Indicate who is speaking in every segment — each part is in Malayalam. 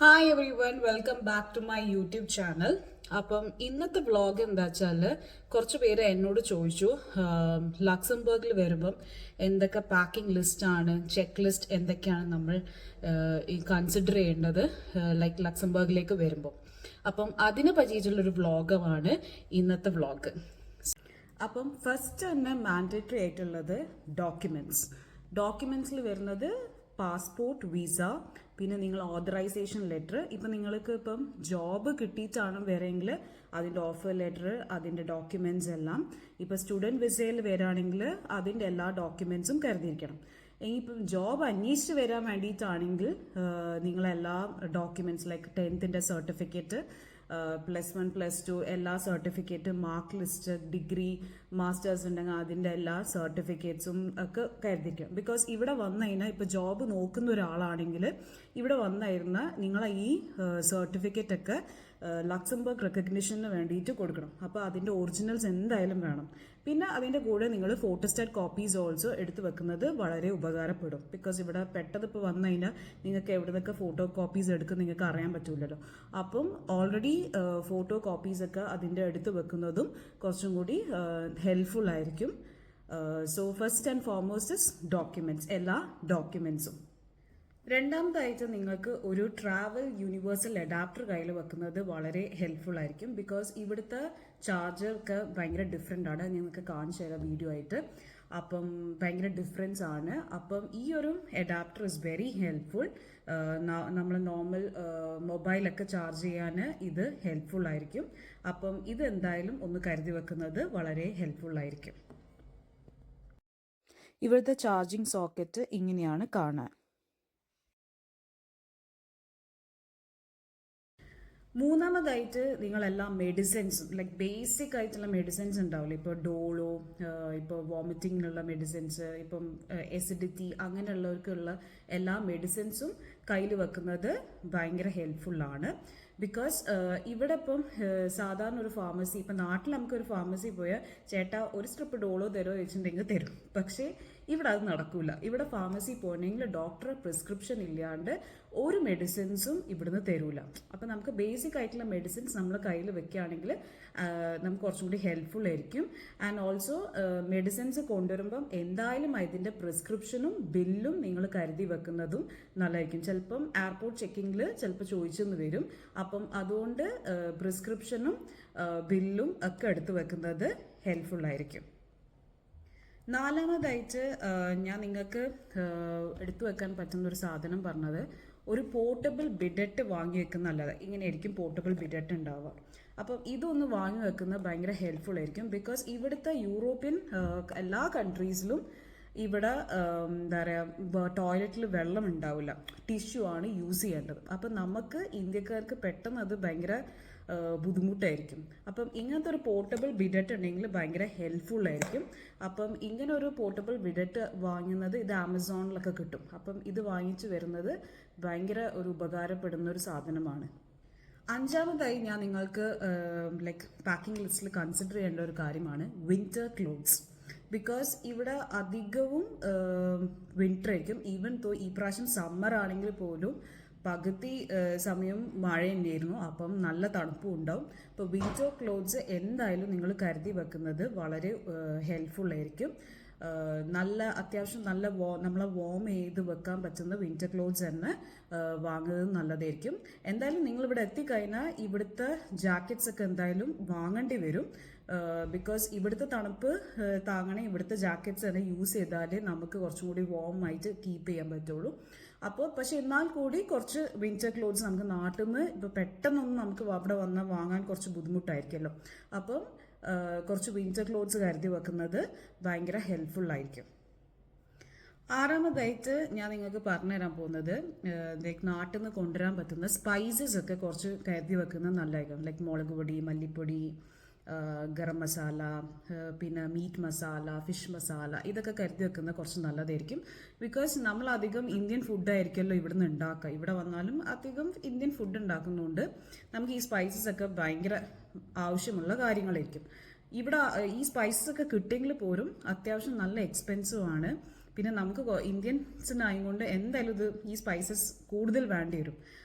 Speaker 1: Hi everyone welcome back to my YouTube channel. അപ്പം ഇന്നത്തെ വ്ളോഗ് എന്താ വെച്ചാൽ കുറച്ച് പേര് എന്നോട് ചോദിച്ചു ലക്സംബർഗിൽ വരുമ്പം എന്തൊക്കെ പാക്കിംഗ് ലിസ്റ്റാണ്, ചെക്ക് ലിസ്റ്റ് എന്തൊക്കെയാണ് നമ്മൾ ഈ കൺസിഡർ ചെയ്യേണ്ടത് ലൈക്ക് ലക്സംബർഗിലേക്ക് വരുമ്പോൾ. അപ്പം അതിനെ പറ്റിയിട്ടുള്ളൊരു വ്ളോഗമാണ് ഇന്നത്തെ വ്ളോഗ്. അപ്പം ഫസ്റ്റ് തന്നെ മാൻഡേറ്ററി ആയിട്ടുള്ളത് ഡോക്യുമെൻറ്റ്സിൽ വരുന്നത് പാസ്പോർട്ട്, വിസ, പിന്നെ നിങ്ങൾ ഓതറൈസേഷൻ ലെറ്റർ. ഇപ്പം നിങ്ങൾക്ക് ഇപ്പം ജോബ് കിട്ടിയിട്ടാണ് വരെങ്കിൽ അതിൻ്റെ ഓഫർ ലെറ്റർ, അതിൻ്റെ ഡോക്യുമെൻറ്റ്സ് എല്ലാം. ഇപ്പം സ്റ്റുഡൻറ്റ് വിസയിൽ വരാണെങ്കിൽ അതിൻ്റെ എല്ലാ ഡോക്യുമെൻറ്റ്സും കരുതിയിരിക്കണം. ഇനിയിപ്പം ജോബ് അന്വേഷിച്ച് വരാൻ വേണ്ടിയിട്ടാണെങ്കിൽ നിങ്ങളെല്ലാ ഡോക്യുമെൻറ്റ്സ് ലൈക്ക് 10th സർട്ടിഫിക്കറ്റ്, +1 +2 എല്ലാ certificate, mark list, degree, masters ഉണ്ടെങ്കിൽ അതിൻ്റെ എല്ലാ സർട്ടിഫിക്കറ്റ്സും ഒക്കെ കരുതിക്കും. ബിക്കോസ് ഇവിടെ വന്നു കഴിഞ്ഞാൽ ഇപ്പോൾ ജോബ് നോക്കുന്ന ഒരാളാണെങ്കിൽ ഇവിടെ വന്നിരുന്ന നിങ്ങളെ ഈ സർട്ടിഫിക്കറ്റ് ഒക്കെ ലക്സംബർഗ് റെക്കഗ്നിഷന് വേണ്ടിയിട്ട് കൊടുക്കണം. അപ്പോൾ അതിൻ്റെ ഒറിജിനൽസ് എന്തായാലും വേണം. പിന്നെ അതിൻ്റെ കൂടെ നിങ്ങൾ ഫോട്ടോസ്റ്റാറ്റ് കോപ്പീസ് ഓൾസോ എടുത്ത് വെക്കുന്നത് വളരെ ഉപകാരപ്പെടും. ബിക്കോസ് ഇവിടെ പെട്ടെന്ന് ഇപ്പോൾ വന്നു കഴിഞ്ഞാൽ നിങ്ങൾക്ക് എവിടെ നിന്നൊക്കെ ഫോട്ടോ കോപ്പീസ് എടുക്കും നിങ്ങൾക്ക് അറിയാൻ പറ്റില്ലല്ലോ. അപ്പം ഓൾറെഡി ഫോട്ടോ കോപ്പീസൊക്കെ അതിൻ്റെ എടുത്ത് വെക്കുന്നതും കുറച്ചും കൂടി ഹെൽപ്ഫുൾ ആയിരിക്കും. So first and foremost is documents, എല്ലാ ഡോക്യുമെൻറ്റ്സും. രണ്ടാമതായിട്ട് നിങ്ങൾക്ക് ഒരു ട്രാവൽ യൂണിവേഴ്സൽ അഡാപ്റ്റർ കയ്യിൽ വെക്കുന്നത് വളരെ ഹെൽപ്ഫുൾ ആയിരിക്കും. ബിക്കോസ് ഇവിടുത്തെ ചാർജർക്ക് ഭയങ്കര ഡിഫറെൻ്റ് ആണ്. നിങ്ങൾക്ക് കാണിച്ചു തരാം വീഡിയോ ആയിട്ട്. അപ്പം ഭയങ്കര ഡിഫറൻസ് ആണ്. അപ്പം ഈ ഒരു അഡാപ്റ്റർ ഇസ് വെരി ഹെൽപ്ഫുൾ. നമ്മൾ നോർമൽ മൊബൈലൊക്കെ ചാർജ് ചെയ്യാൻ ഇത് ഹെൽപ്ഫുൾ ആയിരിക്കും. അപ്പം ഇത് എന്തായാലും ഒന്ന് കരുതി വെക്കുന്നത് വളരെ ഹെൽപ്ഫുൾ ആയിരിക്കും. ഇവിടുത്തെ ചാർജിങ് സോക്കറ്റ് ഇങ്ങനെയാണ് കാണാൻ. മൂന്നാമതായിട്ട് നിങ്ങളെല്ലാം മെഡിസിൻസ് ലൈക്ക് ബേസിക് ആയിട്ടുള്ള മെഡിസിൻസ് ഉണ്ടാവില്ല. ഇപ്പോൾ ഡോളോ, ഇപ്പോൾ വോമിറ്റിങ്ങിനുള്ള മെഡിസിൻസ്, ഇപ്പം എസിഡിറ്റി അങ്ങനെയുള്ളവർക്കുള്ള എല്ലാ മെഡിസിൻസും കയ്യിൽ വെക്കുന്നത് ഭയങ്കര ഹെൽപ്ഫുള്ളാണ്. ബിക്കോസ് ഇവിടെ ഇപ്പം സാധാരണ ഒരു ഫാർമസി, ഇപ്പം നാട്ടിൽ നമുക്കൊരു ഫാർമസി പോയാൽ ചേട്ടാ ഒരു സ്ട്രിപ്പ് ഡോളോ തരുമോ ചോദിച്ചിട്ടുണ്ടെങ്കിൽ തരും. പക്ഷേ ഇവിടെ അത് നടക്കില്ല. ഇവിടെ ഫാർമസി പോകണമെങ്കിൽ ഡോക്ടറെ പ്രിസ്ക്രിപ്ഷൻ ഇല്ലാണ്ട് ഒരു മെഡിസിൻസും ഇവിടുന്ന് തരൂല. അപ്പം നമുക്ക് ബേസിക് ആയിട്ടുള്ള മെഡിസിൻസ് നമ്മൾ കയ്യിൽ വെക്കുകയാണെങ്കിൽ നമുക്ക് കുറച്ചും കൂടി ഹെൽപ്ഫുൾ ആയിരിക്കും. ആൻഡ് ഓൾസോ മെഡിസിൻസ് കൊണ്ടുവരുമ്പം എന്തായാലും അതിൻ്റെ പ്രിസ്ക്രിപ്ഷനും ബില്ലും നിങ്ങൾ കരുതി വെക്കുന്നതും നല്ലതായിരിക്കും. ചിലപ്പം എയർപോർട്ട് ചെക്കിങ്ങിൽ ചിലപ്പോൾ ചോദിച്ചെന്ന് വരും. അപ്പം അതുകൊണ്ട് പ്രിസ്ക്രിപ്ഷനും ബില്ലും ഒക്കെ എടുത്തു വെക്കുന്നത് ഹെൽപ്ഫുൾ ആയിരിക്കും. നാലാമതായിട്ട് ഞാൻ നിങ്ങൾക്ക് എടുത്തു വെക്കാൻ പറ്റുന്ന ഒരു സാധനം പറഞ്ഞത് ഒരു പോർട്ടബിൾ ബിഡറ്റ് വാങ്ങി വെക്കുന്ന നല്ലത്. ഇങ്ങനെയായിരിക്കും പോർട്ടബിൾ ബിഡറ്റ് ഉണ്ടാവുക. അപ്പം ഇതൊന്ന് വാങ്ങി വെക്കുന്നത് ഭയങ്കര ഹെൽപ്ഫുൾ ആയിരിക്കും. ബിക്കോസ് ഇവിടുത്തെ യൂറോപ്യൻ എല്ലാ കൺട്രീസിലും ഇവിടെ എന്താ പറയുക ടോയ്ലറ്റിൽ വെള്ളം ഉണ്ടാവില്ല, ടിഷ്യൂ ആണ് യൂസ് ചെയ്യേണ്ടത്. അപ്പം നമുക്ക് ഇന്ത്യക്കാർക്ക് പെട്ടെന്ന് അത് ഭയങ്കര ബുദ്ധിമുട്ടായിരിക്കും. അപ്പം ഇങ്ങനത്തെ ഒരു പോർട്ടബിൾ ബിഡറ്റ് ഉണ്ടെങ്കിൽ ഭയങ്കര ഹെൽപ്ഫുൾ ആയിരിക്കും. അപ്പം ഇങ്ങനെ ഒരു പോർട്ടബിൾ ബിഡറ്റ് വാങ്ങുന്നത് ഇത് ആമസോണിലൊക്കെ കിട്ടും. അപ്പം ഇത് വാങ്ങിച്ചു വരുന്നത് ഭയങ്കര ഒരു ഉപകാരപ്പെടുന്ന ഒരു സാധനമാണ്. അഞ്ചാമതായി ഞാൻ നിങ്ങൾക്ക് ലൈക്ക് പാക്കിംഗ് ലിസ്റ്റിൽ കൺസിഡർ ചെയ്യേണ്ട ഒരു കാര്യമാണ് വിന്റർ ക്ലോത്ത്സ്. ബിക്കോസ് ഇവിടെ അധികവും വിന്റർ ആയിരിക്കും. ഈവൻ തോ ഈ പ്രാവശ്യം സമ്മർ ആണെങ്കിൽ പോലും പകുതി സമയം മഴ തന്നെയായിരുന്നു. അപ്പം നല്ല തണുപ്പും ഉണ്ടാവും. അപ്പോൾ വിന്റർ ക്ലോത്ത്സ് എന്തായാലും നിങ്ങൾ കരുതി വെക്കുന്നത് വളരെ ഹെൽപ്ഫുൾ ആയിരിക്കും. നല്ല അത്യാവശ്യം നല്ല നമ്മളെ വോം ചെയ്ത് വെക്കാൻ പറ്റുന്ന വിന്റർ ക്ലോത്ത്സ് തന്നെ വാങ്ങുന്നത് നല്ലതായിരിക്കും. എന്തായാലും നിങ്ങളിവിടെ എത്തിക്കഴിഞ്ഞാൽ ഇവിടുത്തെ ജാക്കറ്റ്സ് ഒക്കെ എന്തായാലും വാങ്ങേണ്ടി വരും. ബിക്കോസ് ഇവിടുത്തെ തണുപ്പ് താങ്ങണേ ഇവിടുത്തെ ജാക്കറ്റ്സ് തന്നെ യൂസ് ചെയ്താലേ നമുക്ക് കുറച്ചും കൂടി വോം ആയിട്ട് കീപ്പ് ചെയ്യാൻ പറ്റുള്ളൂ. അപ്പോൾ പക്ഷെ എന്നാൽ കൂടി കുറച്ച് വിന്റർ ക്ലോത്ത്സ് നമുക്ക് നാട്ടിൽ നിന്ന് ഇപ്പോൾ പെട്ടെന്നൊന്നും നമുക്ക് അവിടെ വന്നാൽ വാങ്ങാൻ കുറച്ച് ബുദ്ധിമുട്ടായിരിക്കുമല്ലോ. അപ്പം കുറച്ച് വിന്റർ ക്ലോത്ത്സ് കരുതി വെക്കുന്നത് ഭയങ്കര ഹെൽപ്ഫുൾ ആയിരിക്കും. ആറാമതായിട്ട് ഞാൻ നിങ്ങൾക്ക് പറഞ്ഞുതരാൻ പോകുന്നത് ലൈക്ക് നാട്ടിൽ നിന്ന് കൊണ്ടുവരാൻ പറ്റുന്ന സ്പൈസസ് ഒക്കെ കുറച്ച് കരുതി വെക്കുന്നത് നല്ലതായിരിക്കും. ലൈക്ക് മുളക് പൊടി, മല്ലിപ്പൊടി, ഗരം മസാല, പിന്നെ മീറ്റ് മസാല, ഫിഷ് മസാല, ഇതൊക്കെ കരുതി വെക്കുന്നത് കുറച്ച് നല്ലതായിരിക്കും. ബിക്കോസ് നമ്മൾ അധികം ഇന്ത്യൻ ഫുഡായിരിക്കുമല്ലോ ഇവിടുന്ന് ഉണ്ടാക്കുക. ഇവിടെ വന്നാലും അധികം ഇന്ത്യൻ ഫുഡ് ഉണ്ടാക്കുന്നതുകൊണ്ട് നമുക്ക് ഈ സ്പൈസസ് ഒക്കെ ഭയങ്കര ആവശ്യമുള്ള കാര്യങ്ങളായിരിക്കും. ഇവിടെ ഈ സ്പൈസസ് ഒക്കെ കിട്ടിയെങ്കിൽ പോലും അത്യാവശ്യം നല്ല എക്സ്പെൻസീവ് ആണ്. പിന്നെ നമുക്ക് ഇന്ത്യൻസിനായതുകൊണ്ട് എന്തായാലും ഈ സ്പൈസസ് കൂടുതൽ വേണ്ടി വരും.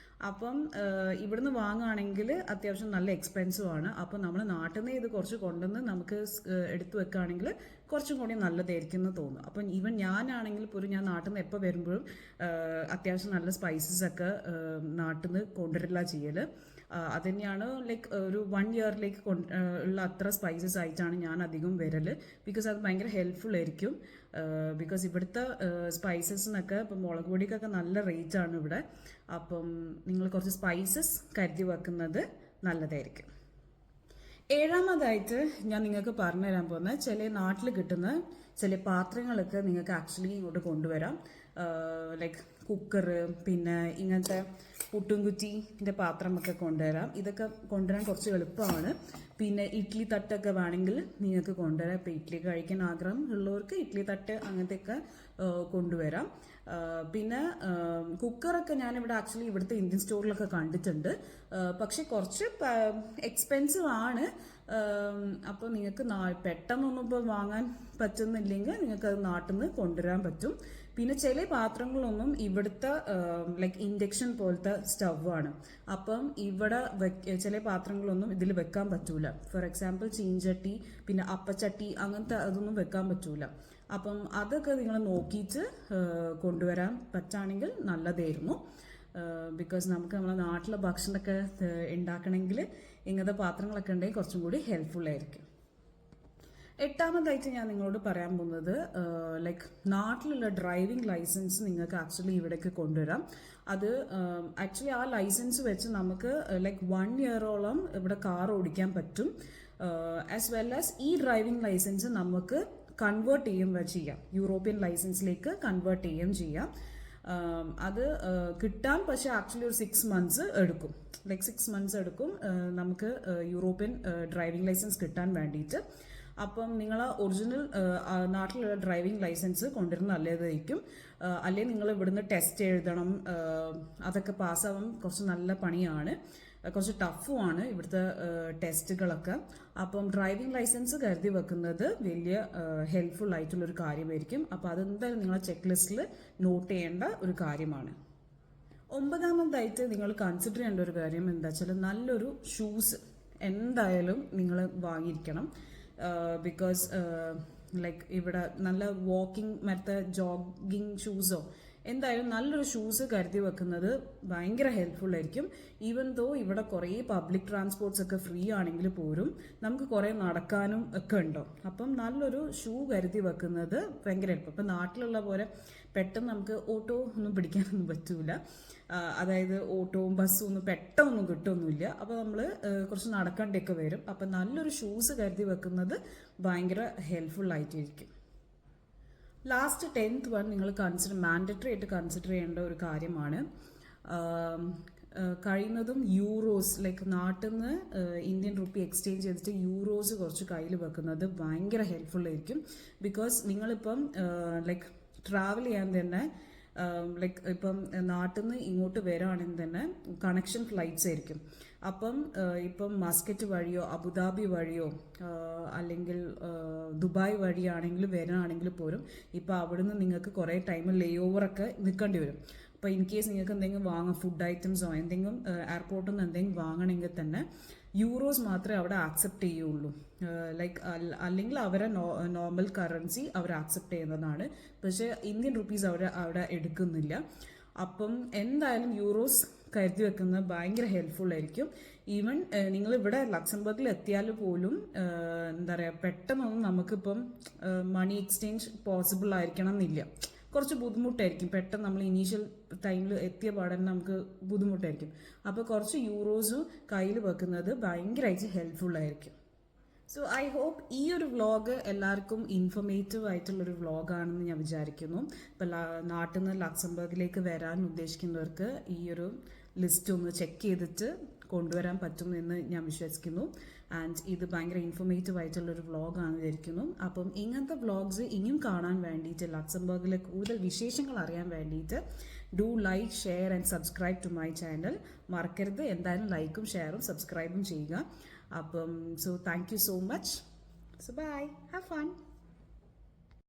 Speaker 1: അപ്പം ഇവിടുന്ന് വാങ്ങുകയാണെങ്കിൽ അത്യാവശ്യം നല്ല എക്സ്പെൻസീവ് ആണ്. അപ്പോൾ നമ്മൾ നാട്ടിൽ നിന്ന് ഇത് കുറച്ച് കൊണ്ടുവന്ന് നമുക്ക് എടുത്തു വെക്കുകയാണെങ്കിൽ കുറച്ചും കൂടി നല്ലതായിരിക്കും എന്ന് തോന്നും. അപ്പം ഈവൻ ഞാനാണെങ്കിൽ പോലും ഞാൻ നാട്ടിൽ നിന്ന് എപ്പോൾ വരുമ്പോഴും അത്യാവശ്യം നല്ല സ്പൈസസ് ഒക്കെ നാട്ടിൽ നിന്ന് കൊണ്ടുവരില്ല ചെയ്യൽ. അത് തന്നെയാണ് ലൈക്ക് ഒരു 1 ഇയറിലേക്ക് ഉള്ള അത്ര സ്പൈസസ് ആയിട്ടാണ് ഞാൻ അധികം വരൽ. ബിക്കോസ് അത് ഭയങ്കര ഹെൽപ്ഫുൾ ആയിരിക്കും. ബിക്കോസ് ഇവിടുത്തെ സ്പൈസസിനൊക്കെ ഇപ്പം മുളക് പൊടിക്കൊക്കെ നല്ല റേറ്റ് ആണ് ഇവിടെ. അപ്പം നിങ്ങൾ കുറച്ച് സ്പൈസസ് കരുതി വെക്കുന്നത് നല്ലതായിരിക്കും. 7ാമതായിട്ട് ഞാൻ നിങ്ങൾക്ക് പറഞ്ഞു തരാൻ പോകുന്ന ചില നാട്ടിൽ കിട്ടുന്ന ചില പാത്രങ്ങളൊക്കെ നിങ്ങൾക്ക് ആക്ച്വലി ഇങ്ങോട്ട് കൊണ്ടുവരാം. ലൈക്ക് കുക്കറ്, പിന്നെ ഇങ്ങനത്തെ പുട്ടുംകുറ്റിൻ്റെ പാത്രമൊക്കെ കൊണ്ടുവരാം. ഇതൊക്കെ കൊണ്ടുവരാൻ കുറച്ച് എളുപ്പമാണ്. പിന്നെ ഇഡ്ഡലി തട്ടൊക്കെ വേണമെങ്കിൽ നിങ്ങൾക്ക് കൊണ്ടുവരാം. ഇപ്പോൾ ഇഡ്ഡലി കഴിക്കാൻ ആഗ്രഹം ഉള്ളവർക്ക് ഇഡ്ഡലി തട്ട് അങ്ങനത്തെയൊക്കെ കൊണ്ടുവരാം. പിന്നെ കുക്കറൊക്കെ ഞാനിവിടെ ആക്ച്വലി ഇവിടുത്തെ ഇന്ത്യൻ സ്റ്റോറിലൊക്കെ കണ്ടിട്ടുണ്ട്. പക്ഷെ കുറച്ച് എക്സ്പെൻസീവ് ആണ്. അപ്പോൾ നിങ്ങൾക്ക് പെട്ടെന്നൊന്നും ഇപ്പോൾ വാങ്ങാൻ പറ്റുന്നില്ലെങ്കിൽ നിങ്ങൾക്ക് അത് നാട്ടിൽ നിന്ന് കൊണ്ടുവരാൻ പറ്റും. പിന്നെ ചില പാത്രങ്ങളൊന്നും ഇവിടുത്തെ ലൈക്ക് ഇൻഡക്ഷൻ പോലത്തെ സ്റ്റവാണ്. അപ്പം ഇവിടെ ചില പാത്രങ്ങളൊന്നും ഇതിൽ വെക്കാൻ പറ്റൂല. ഫോർ എക്സാമ്പിൾ ചീഞ്ചട്ടി, പിന്നെ അപ്പച്ചട്ടി, അങ്ങനത്തെ അതൊന്നും വെക്കാൻ പറ്റൂല. അപ്പം അതൊക്കെ നിങ്ങൾ നോക്കിയിട്ട് കൊണ്ടുവരാൻ പറ്റുകയാണെങ്കിൽ നല്ലതായിരുന്നു. ബിക്കോസ് നമുക്ക് നമ്മളെ നാട്ടിലെ ഭക്ഷണമൊക്കെ ഉണ്ടാക്കണമെങ്കിൽ ഇങ്ങനത്തെ പാത്രങ്ങളൊക്കെ ഉണ്ടെങ്കിൽ കുറച്ചും കൂടി ഹെൽപ്ഫുൾ ആയിരിക്കും. 8ാമതായിട്ട് ഞാൻ നിങ്ങളോട് പറയാൻ പോകുന്നത് ലൈക്ക് നാട്ടിലുള്ള ഡ്രൈവിംഗ് ലൈസൻസ് നിങ്ങൾക്ക് ആക്ച്വലി ഇവിടേക്ക് കൊണ്ടുവരാം. അത് ആക്ച്വലി ആ ലൈസൻസ് വെച്ച് നമുക്ക് ലൈക്ക് 1 ഇയറോളം ഇവിടെ കാർ ഓടിക്കാൻ പറ്റും. ആസ് വെൽ ആസ് ഈ ഡ്രൈവിംഗ് ലൈസൻസ് നമുക്ക് കൺവേർട്ട് ചെയ്യുകയും ചെയ്യാം, യൂറോപ്യൻ ലൈസൻസിലേക്ക് കൺവേർട്ട് ചെയ്യുകയും ചെയ്യാം. അത് കിട്ടാൻ പക്ഷേ ആക്ച്വലി ഒരു 6 months എടുക്കും. ലൈക്ക് 6 months എടുക്കും നമുക്ക് യൂറോപ്യൻ ഡ്രൈവിംഗ് ലൈസൻസ് കിട്ടാൻ വേണ്ടിയിട്ട്. അപ്പം നിങ്ങൾ ഒറിജിനൽ നാട്ടിലുള്ള ഡ്രൈവിംഗ് ലൈസൻസ് കൊണ്ടുവരുന്ന നല്ലതായിരിക്കും. അല്ലെങ്കിൽ നിങ്ങൾ ഇവിടുന്ന് ടെസ്റ്റ് എഴുതണം. അതൊക്കെ പാസ്സാവാൻ കുറച്ച് നല്ല പണിയാണ്, കുറച്ച് ടഫുമാണ് ഇവിടുത്തെ ടെസ്റ്റുകളൊക്കെ. അപ്പം ഡ്രൈവിംഗ് ലൈസൻസ് കരുതി വെക്കുന്നത് വലിയ ഹെൽപ്ഫുൾ ആയിട്ടുള്ളൊരു കാര്യമായിരിക്കും. അപ്പോൾ അതെന്തായാലും നിങ്ങളെ ചെക്ക് ലിസ്റ്റിൽ നോട്ട് ചെയ്യേണ്ട ഒരു കാര്യമാണ്. 9ാമതായിട്ട് നിങ്ങൾ കൺസിഡർ ചെയ്യേണ്ട ഒരു കാര്യം എന്താ വെച്ചാൽ നല്ലൊരു ഷൂസ് എന്തായാലും നിങ്ങൾ വാങ്ങിയിരിക്കണം. ബിക്കോസ് ലൈക്ക് ഇവിടെ നല്ല വാക്കിംഗ് മറ്റേ ജോഗിങ് ഷൂസോ എന്തായാലും നല്ലൊരു ഷൂസ് കരുതി വെക്കുന്നത് ഭയങ്കര ഹെൽപ്ഫുൾ ആയിരിക്കും. ഈവൻ ദോ ഇവിടെ കുറേ പബ്ലിക് ട്രാൻസ്പോർട്ട്സ് ഒക്കെ ഫ്രീ ആണെങ്കിൽ പോലും നമുക്ക് കുറേ നടക്കാനും ഒക്കെ ഉണ്ടോ. അപ്പം നല്ലൊരു ഷൂ കരുതി വെക്കുന്നത് ഭയങ്കര ഹെൽപ്പ്. ഇപ്പം നാട്ടിലുള്ള പോലെ പെട്ടെന്ന് നമുക്ക് ഓട്ടോ ഒന്നും പിടിക്കാനൊന്നും പറ്റൂല. അതായത് ഓട്ടോവും ബസ്സും ഒന്നും പെട്ടെന്നൊന്നും കിട്ടുമൊന്നുമില്ല. അപ്പോൾ നമ്മൾ കുറച്ച് നടക്കേണ്ടിയൊക്കെ വരും. അപ്പം നല്ലൊരു ഷൂസ് കരുതി വെക്കുന്നത് ഭയങ്കര ഹെൽപ്ഫുൾ ആയിട്ടിരിക്കും. ലാസ്റ്റ് 10th വൺ നിങ്ങൾ മാൻഡറ്ററി ആയിട്ട് കൺസിഡർ ചെയ്യേണ്ട ഒരു കാര്യമാണ്. കഴിയുന്നതും യൂറോസ് ലൈക്ക് നാട്ടിൽ നിന്ന് ഇന്ത്യൻ റുപ്പി എക്സ്ചേഞ്ച് ചെയ്തിട്ട് യൂറോസ് കുറച്ച് കയ്യിൽ വെക്കുന്നത് ഭയങ്കര ഹെൽപ്ഫുൾ ആയിരിക്കും. ബിക്കോസ് നിങ്ങളിപ്പം ലൈക്ക് ട്രാവൽ ചെയ്യാൻ തന്നെ ലൈക്ക് ഇപ്പം നാട്ടിൽ നിന്ന് ഇങ്ങോട്ട് വരികയാണെങ്കിൽ തന്നെ കണക്ഷൻ ഫ്ലൈറ്റ്സ് ആയിരിക്കും. അപ്പം ഇപ്പം മസ്കറ്റ് വഴിയോ അബുദാബി വഴിയോ അല്ലെങ്കിൽ ദുബായ് വഴിയാണെങ്കിൽ വരികയാണെങ്കിൽ പോലും ഇപ്പം അവിടുന്ന് നിങ്ങൾക്ക് കുറേ ടൈം ലേ ഓവറൊക്കെ നിൽക്കേണ്ടി വരും. അപ്പോൾ ഇൻ കേസ് നിങ്ങൾക്ക് എന്തെങ്കിലും വാങ്ങാം, ഫുഡ് ഐറ്റംസോ എന്തെങ്കിലും എയർപോർട്ടിൽ നിന്ന് എന്തെങ്കിലും വാങ്ങണമെങ്കിൽ തന്നെ യൂറോസ് മാത്രമേ അവിടെ ആക്സെപ്റ്റ് ചെയ്യുള്ളൂ. ലൈക്ക് അല്ലെങ്കിൽ അവരെ നോർമൽ കറൻസി അവർ ആക്സെപ്റ്റ് ചെയ്യുന്നതാണ്. പക്ഷേ ഇന്ത്യൻ റുപ്പീസ് അവിടെ എടുക്കുന്നില്ല. അപ്പം എന്തായാലും യൂറോസ് കരുതി വെക്കുന്നത് ഭയങ്കര ഹെൽപ്ഫുൾ ആയിരിക്കും. ഈവൻ നിങ്ങൾ ഇവിടെ ലക്സംബർഗിൽ എത്തിയാൽ പോലും എന്താ പറയുക പെട്ടെന്നൊന്നും നമുക്കിപ്പം മണി എക്സ്ചേഞ്ച് പോസിബിൾ ആയിരിക്കണം എന്നില്ല. കുറച്ച് ബുദ്ധിമുട്ടായിരിക്കും. പെട്ടെന്ന് നമ്മൾ ഇനീഷ്യൽ ടൈമിൽ എത്തിയ പാടന്നെ നമുക്ക് ബുദ്ധിമുട്ടായിരിക്കും. അപ്പോൾ കുറച്ച് യൂറോസും കയ്യിൽ വെക്കുന്നത് ഭയങ്കരമായിട്ട് ഹെൽപ്ഫുൾ ആയിരിക്കും. സോ ഐ ഹോപ്പ് ഈ ഒരു വ്ളോഗ് എല്ലാവർക്കും ഇൻഫോർമേറ്റീവ് ആയിട്ടുള്ളൊരു വ്ളോഗാണെന്ന് ഞാൻ വിചാരിക്കുന്നു. ഇപ്പം നാട്ടിൽ നിന്ന് ലക്സംബർഗിലേക്ക് വരാൻ ഉദ്ദേശിക്കുന്നവർക്ക് ഈ ഒരു ലിസ്റ്റ് ഒന്ന് ചെക്ക് ചെയ്തിട്ട് കൊണ്ടുവരാൻ പറ്റുമെന്ന് ഞാൻ വിശ്വസിക്കുന്നു. ആൻഡ് ഇത് ഭയങ്കര ഇൻഫോർമേറ്റീവ് ആയിട്ടുള്ളൊരു വ്ളോഗാണെന്ന് വിചാരിക്കുന്നു. അപ്പം ഇങ്ങനത്തെ വ്ളോഗ്സ് ഇനിയും കാണാൻ വേണ്ടിയിട്ട് ലക്സംബർഗിലെ കൂടുതൽ വിശേഷങ്ങൾ അറിയാൻ വേണ്ടിയിട്ട് do like, share and subscribe to my channel. മറക്കരുത്, എന്തായാലും ലൈക്കും ഷെയറും സബ്സ്ക്രൈബും ചെയ്യുക. അപ്പം so thank you so much. So bye, have fun.